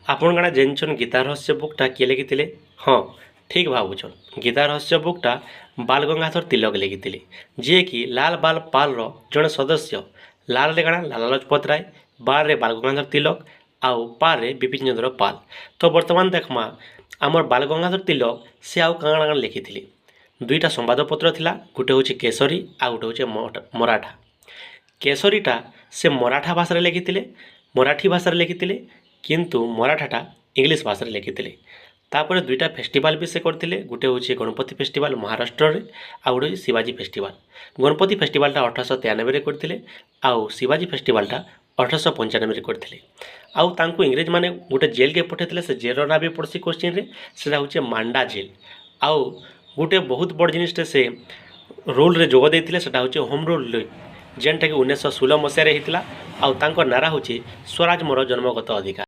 ଆପଣ କାଣା ଜାଣିଛନ୍ ଗୀତା ରହସ୍ୟ ବୁକ୍ଟା କିଏ ଲେଖିଥିଲେ? ହଁ, ଠିକ୍ ଭାବୁଛନ୍। ଗୀତା ରହସ୍ୟ ବୁକ୍ଟା ବାଲ ଗଙ୍ଗାଧର ତିଲକ ଲେଖିଥିଲେ, ଯିଏକି ଲାଲ ବାଲ ପାଲର ଜଣେ ସଦସ୍ୟ। ଲାଲରେ କାଣା ଲାଲା ଲଜପତ ରାୟ, ବାଲରେ ବାଲ ଗଙ୍ଗାଧର ତିଲକ ଆଉ ପାଲରେ ବିପିନ ଚନ୍ଦ୍ର ପାଲ। ତ ବର୍ତ୍ତମାନ ଦେଖମା ଆମର ବାଲ ଗଙ୍ଗାଧର ତିଲକ ସେ ଆଉ କାଣା କାଣା ଲେଖିଥିଲେ। ଦୁଇଟା ସମ୍ବାଦପତ୍ର ଥିଲା, ଗୋଟେ ହେଉଛି କେଶରୀ ଆଉ ଗୋଟେ ହେଉଛି ମରାଠା। କେଶରୀଟା ସେ ମରାଠା ଭାଷାରେ ଲେଖିଥିଲେ, ମରାଠୀ ଭାଷାରେ ଲେଖିଥିଲେ, କିନ୍ତୁ ମରାଠାଟା ଇଂଲିଶ ଭାଷାରେ ଲେଖିଥିଲେ। ତାପରେ ଦୁଇଟା ଫେଷ୍ଟିଭାଲ ବି ସେ କରିଥିଲେ, ଗୋଟେ ହେଉଛି ଗଣପତି ଫେଷ୍ଟିଭାଲ ମହାରାଷ୍ଟ୍ରରେ ଆଉ ଗୋଟେ ହେଉଛି ଶିବାଜୀ ଫେଷ୍ଟିଭାଲ। ଗଣପତି ଫେଷ୍ଟିଭାଲଟା 1893ରେ କରିଥିଲେ ଆଉ ଶିବାଜୀ ଫେଷ୍ଟିଭାଲଟା 1895ରେ କରିଥିଲେ। ଆଉ ତାଙ୍କୁ ଇଂରେଜମାନେ ଗୋଟେ ଜେଲ୍କେ ପଠାଇଥିଲେ, ସେ ଜେଲ୍ର ନାଁ ବି ପଡ଼୍ସି କୋଶ୍ଚିନ୍ରେ, ସେଟା ହେଉଛି ମାଣ୍ଡା ଜେଲ୍। ଆଉ ଗୋଟେ ବହୁତ ବଡ଼ ଜିନିଷଟେ ସେ ରୁଲ୍ରେ ଯୋଗ ଦେଇଥିଲେ, ସେଟା ହେଉଛି ହୋମ୍ ରୁଲ୍, ଯେନ୍ଟାକି 1916 ମସିହାରେ ହେଇଥିଲା। ଆଉ ତାଙ୍କ ନାରା ହେଉଛି ସ୍ୱରାଜ ମୋର ଜନ୍ମଗତ ଅଧିକାର।